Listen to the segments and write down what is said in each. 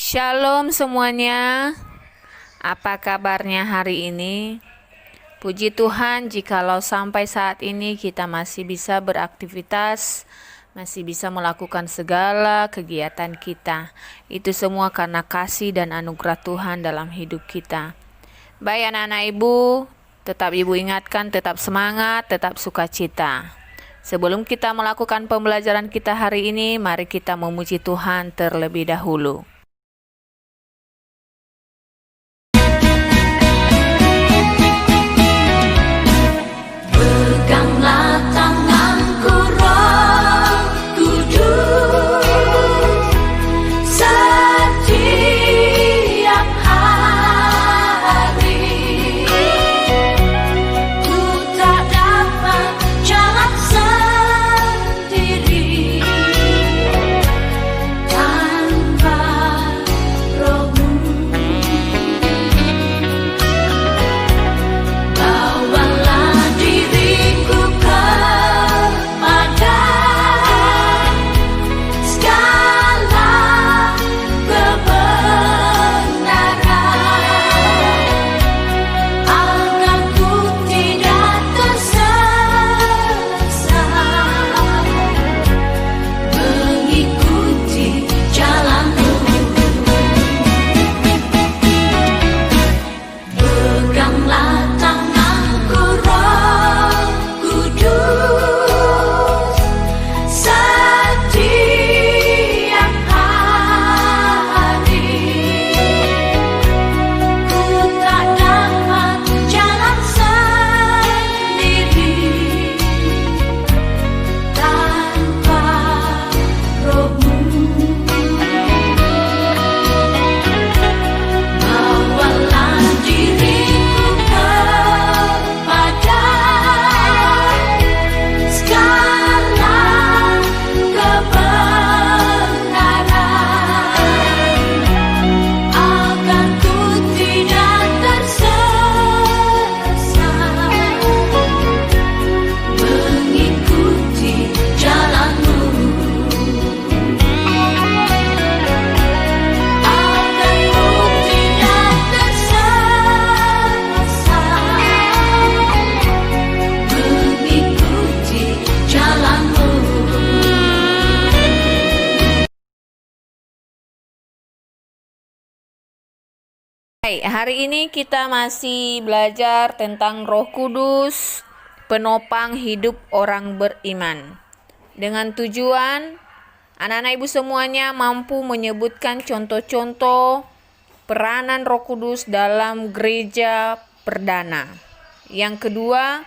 Shalom semuanya, apa kabarnya hari ini? Puji Tuhan jikalau sampai saat ini kita masih bisa beraktivitas, masih bisa melakukan segala kegiatan kita. Itu semua karena kasih dan anugerah Tuhan dalam hidup kita. Baik anak-anak ibu, tetap ibu ingatkan, tetap semangat, tetap sukacita. Sebelum kita melakukan pembelajaran kita hari ini, mari kita memuji Tuhan terlebih dahulu. Peganglah tanganku Roh Kudus setiap hari. Ku tak dapat jalan sendiri tanpa Roh-Mu. Bawalah diriku kepada segala kebenaran, agar ku tidak tersesat, mengikuti jalan-Mu. Peganglah tanganku Roh Kudus setiap hari. Ku tak dapat jalan sendiri tanpa Roh-Mu. Bawalah diriku kepada segala kebenaran, agar ku tidak tersesat, mengikuti jalan-Mu. Agar ku tidak tersesat, mengikuti jalan-Mu. Baik, hari ini kita masih belajar tentang Roh Kudus, penopang hidup orang beriman. Dengan tujuan anak-anak ibu semuanya mampu menyebutkan contoh-contoh peranan Roh Kudus dalam gereja perdana. Yang kedua,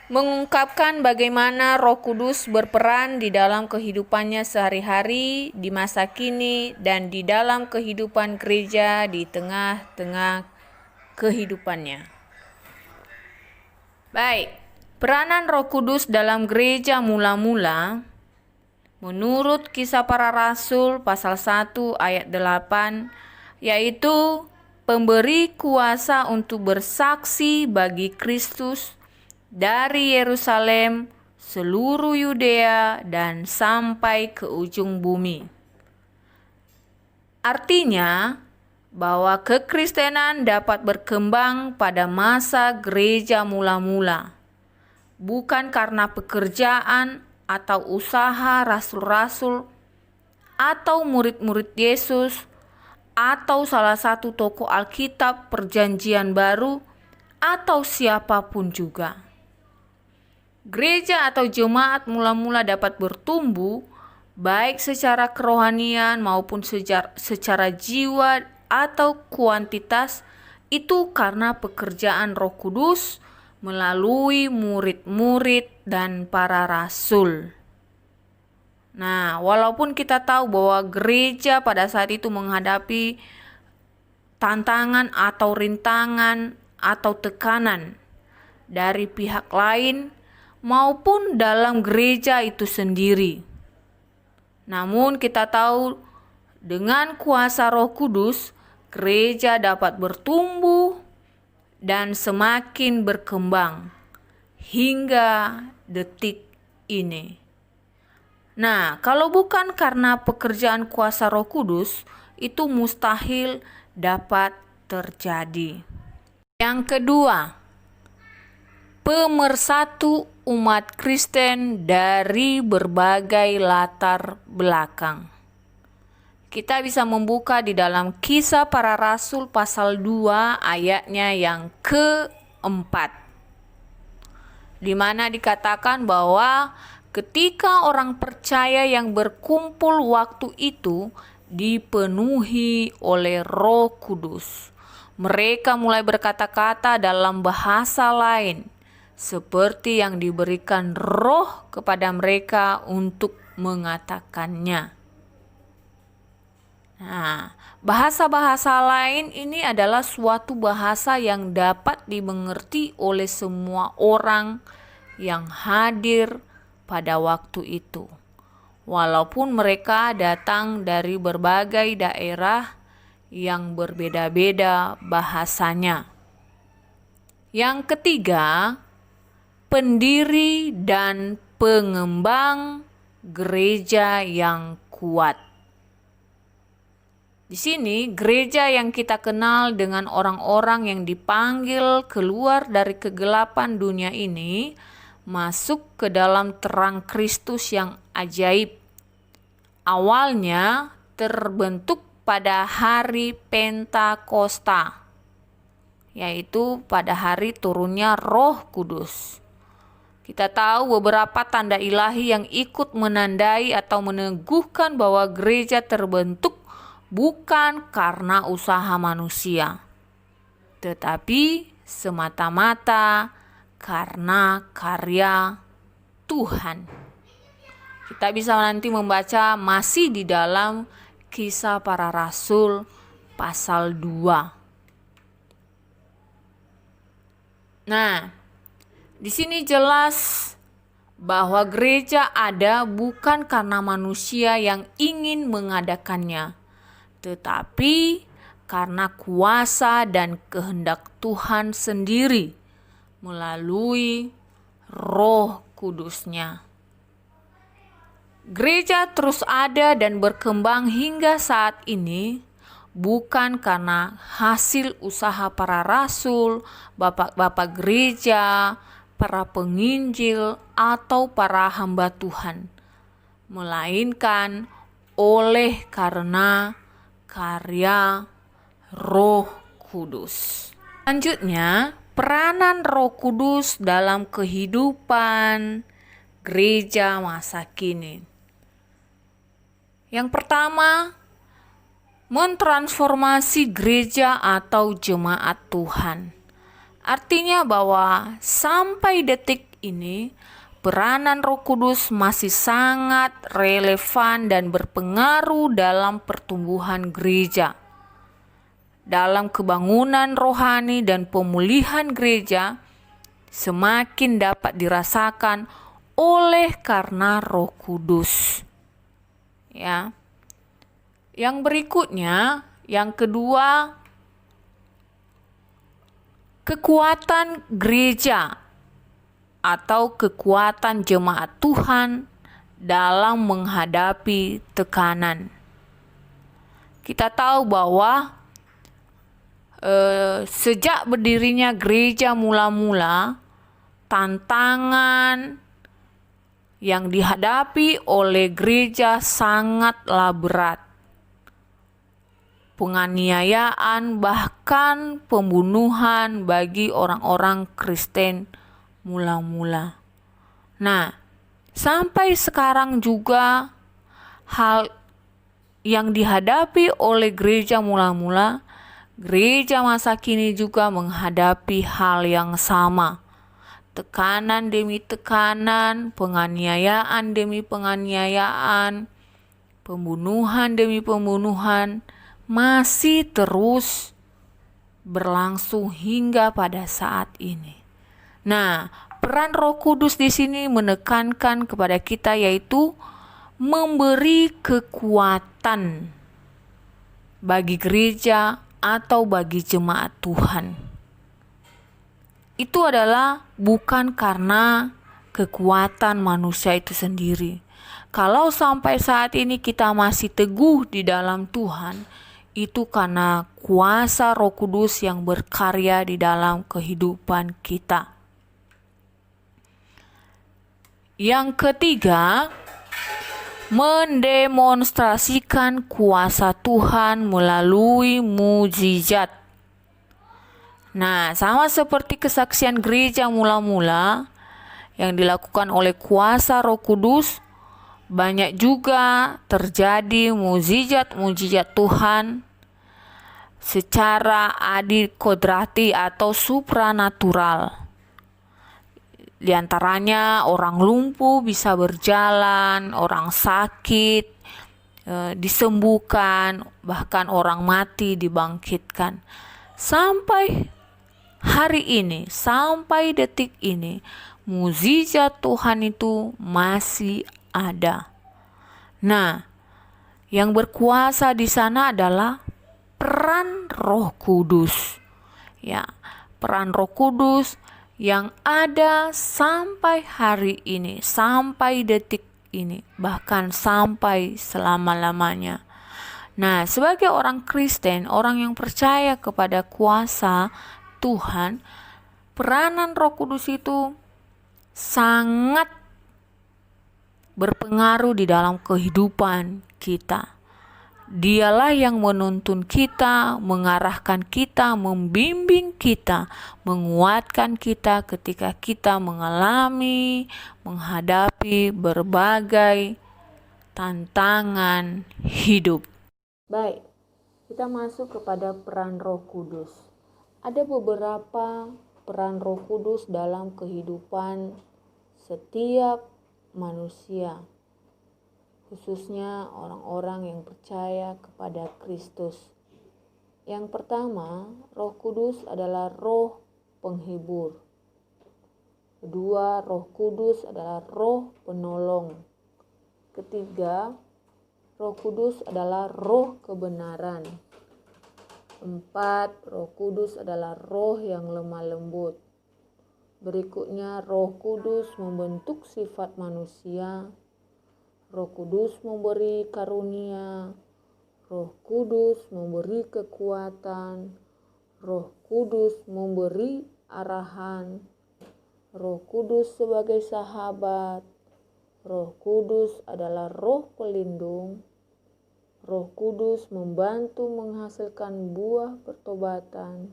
mengungkapkan bagaimana Roh Kudus berperan di dalam kehidupannya sehari-hari, di masa kini, dan di dalam kehidupan gereja di tengah-tengah kehidupannya. Baik, peranan Roh Kudus dalam gereja mula-mula menurut Kisah Para Rasul pasal 1 ayat 8, yaitu pemberi kuasa untuk bersaksi bagi Kristus dari Yerusalem, seluruh Yudea, dan sampai ke ujung bumi. Artinya bahwa kekristenan dapat berkembang pada masa gereja mula-mula, bukan karena pekerjaan atau usaha rasul-rasul atau murid-murid Yesus atau salah satu tokoh Alkitab Perjanjian Baru atau siapapun juga. Gereja atau jemaat mula-mula dapat bertumbuh baik secara kerohanian maupun secara jiwa atau kuantitas itu karena pekerjaan Roh Kudus melalui murid-murid dan para rasul. Nah, walaupun kita tahu bahwa gereja pada saat itu menghadapi tantangan atau rintangan atau tekanan dari pihak lain maupun dalam gereja itu sendiri. Namun kita tahu dengan kuasa Roh Kudus, gereja dapat bertumbuh dan semakin berkembang hingga detik ini. Nah, kalau bukan karena pekerjaan kuasa Roh Kudus, itu mustahil dapat terjadi. Yang kedua, pemersatu umat Kristen dari berbagai latar belakang. Kita bisa membuka di dalam Kisah Para Rasul pasal 2 ayatnya yang keempat, di mana dikatakan bahwa ketika orang percaya yang berkumpul waktu itu dipenuhi oleh Roh Kudus, mereka mulai berkata-kata dalam bahasa lain seperti yang diberikan Roh kepada mereka untuk mengatakannya. Nah, bahasa-bahasa lain ini adalah suatu bahasa yang dapat dimengerti oleh semua orang yang hadir pada waktu itu, walaupun mereka datang dari berbagai daerah yang berbeda-beda bahasanya. Yang ketiga, pendiri dan pengembang gereja yang kuat. Di sini gereja yang kita kenal dengan orang-orang yang dipanggil keluar dari kegelapan dunia ini masuk ke dalam terang Kristus yang ajaib. Awalnya terbentuk pada hari Pentakosta, yaitu pada hari turunnya Roh Kudus. Kita tahu beberapa tanda ilahi yang ikut menandai atau meneguhkan bahwa gereja terbentuk bukan karena usaha manusia, tetapi semata-mata karena karya Tuhan. Kita bisa nanti membaca masih di dalam Kisah Para Rasul pasal 2. Nah, di sini jelas bahwa gereja ada bukan karena manusia yang ingin mengadakannya, tetapi karena kuasa dan kehendak Tuhan sendiri melalui Roh Kudus-Nya. Gereja terus ada dan berkembang hingga saat ini bukan karena hasil usaha para rasul, bapak-bapak gereja, para penginjil, atau para hamba Tuhan, melainkan oleh karena karya Roh Kudus. Selanjutnya, peranan Roh Kudus dalam kehidupan gereja masa kini. Yang pertama, mentransformasi gereja atau jemaat Tuhan. Artinya bahwa sampai detik ini peranan Roh Kudus masih sangat relevan dan berpengaruh dalam pertumbuhan gereja, dalam kebangunan rohani dan pemulihan gereja semakin dapat dirasakan oleh karena Roh Kudus. Ya. Yang berikutnya, yang kedua, kekuatan gereja atau kekuatan jemaat Tuhan dalam menghadapi tekanan. Kita tahu bahwa sejak berdirinya gereja mula-mula, tantangan yang dihadapi oleh gereja sangatlah berat. Penganiayaan bahkan pembunuhan bagi orang-orang Kristen mula-mula. Nah, sampai sekarang juga hal yang dihadapi oleh gereja mula-mula, gereja masa kini juga menghadapi hal yang sama. Tekanan demi tekanan, penganiayaan demi penganiayaan, pembunuhan demi pembunuhan masih terus berlangsung hingga pada saat ini. Nah, peran Roh Kudus di sini menekankan kepada kita yaitu memberi kekuatan bagi gereja atau bagi jemaat Tuhan. Itu adalah bukan karena kekuatan manusia itu sendiri. Kalau sampai saat ini kita masih teguh di dalam Tuhan, itu karena kuasa Roh Kudus yang berkarya di dalam kehidupan kita. Yang ketiga, mendemonstrasikan kuasa Tuhan melalui mujizat. Nah, sama seperti kesaksian gereja mula-mula yang dilakukan oleh kuasa Roh Kudus, banyak juga terjadi mujizat-mujizat Tuhan secara adikodrati atau supranatural. Di antaranya orang lumpuh bisa berjalan, orang sakit disembuhkan, bahkan orang mati dibangkitkan. Sampai hari ini, sampai detik ini, mujizat Tuhan itu masih ada. Nah, yang berkuasa di sana adalah peran Roh Kudus. Ya, peran Roh Kudus yang ada sampai hari ini, sampai detik ini, bahkan sampai selama-lamanya. Nah, sebagai orang Kristen, orang yang percaya kepada kuasa Tuhan, peranan Roh Kudus itu sangat berpengaruh di dalam kehidupan kita. Dialah yang menuntun kita, mengarahkan kita, membimbing kita, menguatkan kita ketika kita menghadapi berbagai tantangan hidup. Baik, kita masuk kepada peran Roh Kudus. Ada beberapa peran Roh Kudus dalam kehidupan setiap manusia, khususnya orang-orang yang percaya kepada Kristus. Yang pertama, Roh Kudus adalah roh penghibur. Kedua, Roh Kudus adalah roh penolong. Ketiga, Roh Kudus adalah roh kebenaran. 4, Roh Kudus adalah roh yang lemah lembut. Berikutnya, Roh Kudus membentuk sifat manusia. Roh Kudus memberi karunia. Roh Kudus memberi kekuatan. Roh Kudus memberi arahan. Roh Kudus sebagai sahabat. Roh Kudus adalah roh pelindung. Roh Kudus membantu menghasilkan buah pertobatan.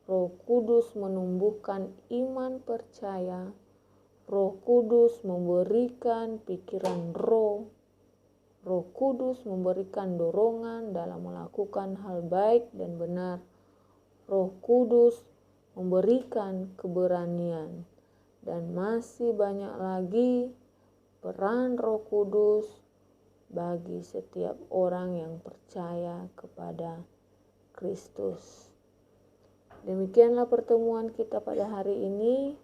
Roh Kudus menumbuhkan iman percaya. Roh Kudus memberikan pikiran roh. Roh Kudus memberikan dorongan dalam melakukan hal baik dan benar. Roh Kudus memberikan keberanian. Dan masih banyak lagi peran Roh Kudus bagi setiap orang yang percaya kepada Kristus. Demikianlah pertemuan kita pada hari ini.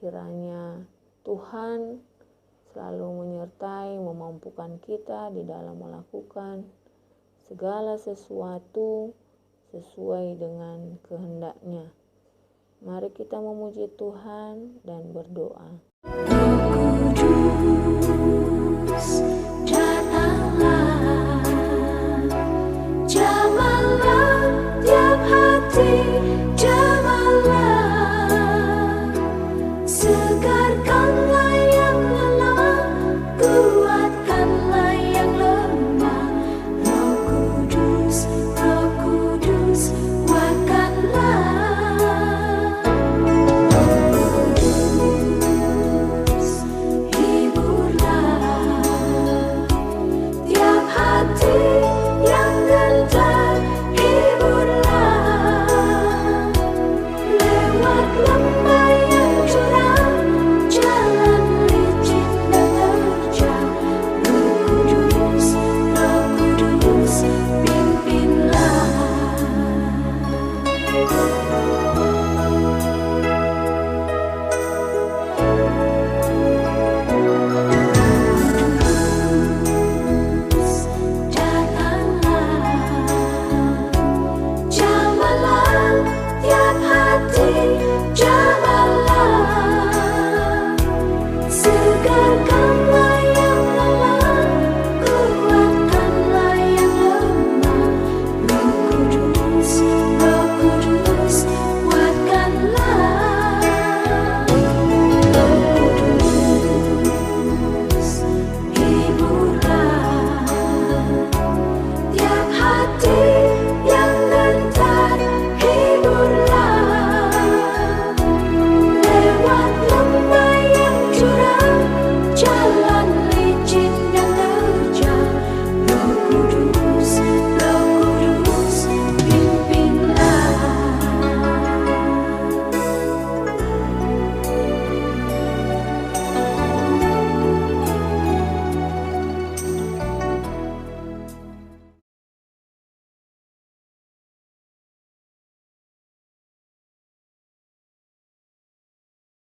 Kiranya Tuhan selalu menyertai, memampukan kita di dalam melakukan segala sesuatu sesuai dengan kehendak-Nya. Mari kita memuji Tuhan dan berdoa. Roh Kudus